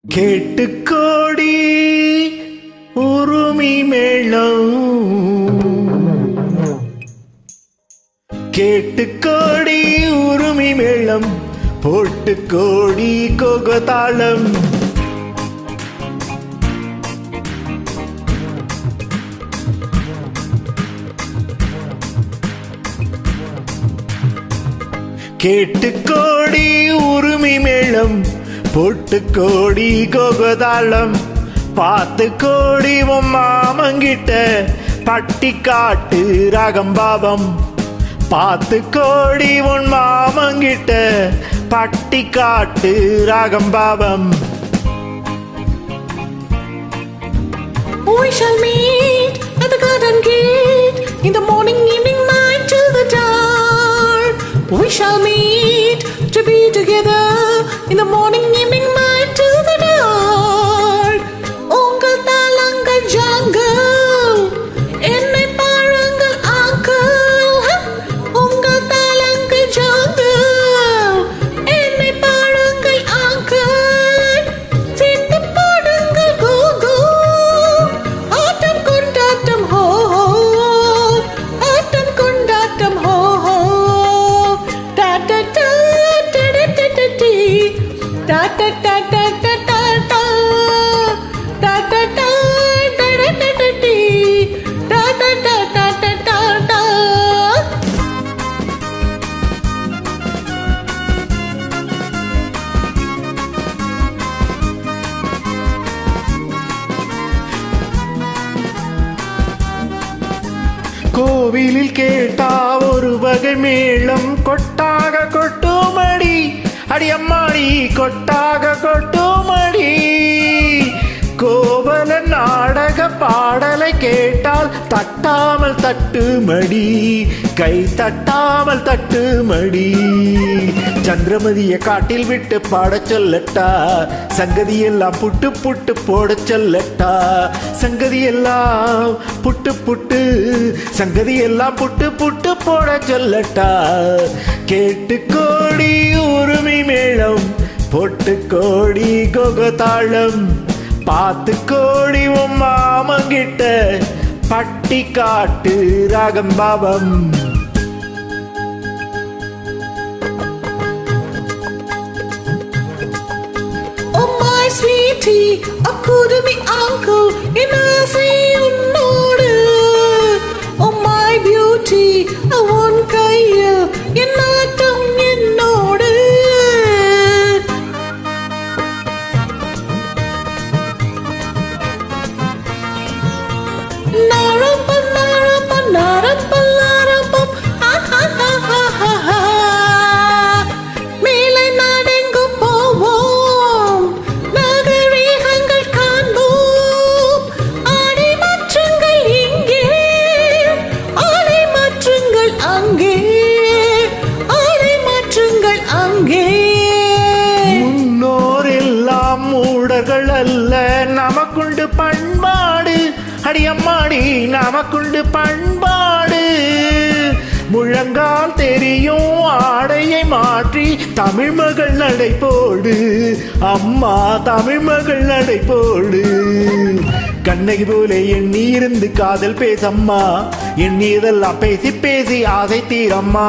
கேட்டுக்கோடி உருமி மேளம், கேட்டுக்கோடி உருமி மேளம், போட்டுக்கோடி கோகதாளம். கேட்டுக்கோடி உருமி மேளம், போட்டு கோடி கோகதாளம். பார்த்து கோடி உன் மாமங்கிட்ட பட்டி காட்டு ராகம்பாவம். பார்த்து கோடி உன் மாமங்கிட்ட பட்டி காட்டு ராகம்பாவம். We shall meet at the garden gate in the morning, evening, night till the dark. We shall meet to be together in the morning, evening, night till the dark. Ungal talangal jungle, ennai paarangal uncle. Ungal talangal jungle, ennai paarangal uncle. Sittu paadungal go go, aatam kondatam ho ho, aatam kondatam ho ho. Da da da da da da da dee, da da da da da da da, da da da da da da da dee, da da da da da da da. கோவிலில் கேட்டா ஒரு வகை மேளம் கொட்டாக கொட்டுமடி, அடியம்மாடி கொட்டாக கொட்டுமடி. கோவல நாடக பாடலை கேட்டால் தட்டாமல் தட்டுமடி, கை தட்டாமல் தட்டுமடி. சந்திரமதிய காட்டில் விட்டு பாடச் சொல்லட்டா, சங்கதி எல்லாம் புட்டு புட்டு போடச் சொல்லட்டா. சங்கதி எல்லாம் புட்டு புட்டு, சங்கதி எல்லாம் புட்டு புட்டு போட சொல்லட்டா. கேட்டு கோடி உருமி மேளம், போட்டு கோடி கோகதாளம். பார்த்து கோடி உன் மாமங்கிட்ட பட்டி காட்டு ராகம்பாவம். Oh my sweetie, akudumi uncle, in ஆசை உன்னோடு. Oh my beauty, உன் கையில் என் நாட்டம் என்னோடு. நாரம்பம் நாரம்பம் நாரம்பம் நாரம்பம், ha ha ha ha ha ha. மேலை நாடெங்கும் போவோம், நாகரீகங்கள் காண்போம். ஆடை மாற்றுங்கள் இங்கே, ஆடை மாற்றுங்கள் அங்கே, ஆடை மாற்றுங்கள் அங்கே. முன்னோர் எல்லாம் மூடர்கள் அல்ல, நமக்குண்டு பண்பாடு, அடியம்மாடி நமக்குண்டு பண்பாடு. முழங்கால் தெரியும் ஆடையை மாற்றி தமிழ் மகள் நடை போடு, அம்மா தமிழ் மகள் நடை போடு. கண்ணகி போல எண்ணி இருந்து காதல் பேசம்மா, எண்ணி இதெல்லாம் பேசி பேசி ஆசை தீரம்மா.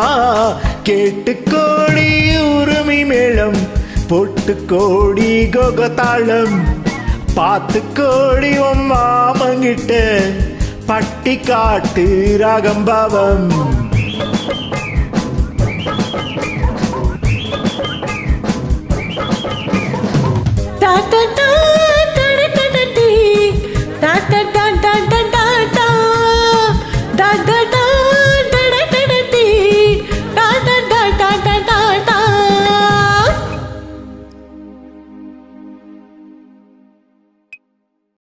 கேட்டு கோடி உருமி மேளம், போட்டு கோடி கோகதாளம். பார்த்து கோடி உன் மாமங்கிட்ட பட்டி காட்டு ராகம்பாவம். Da da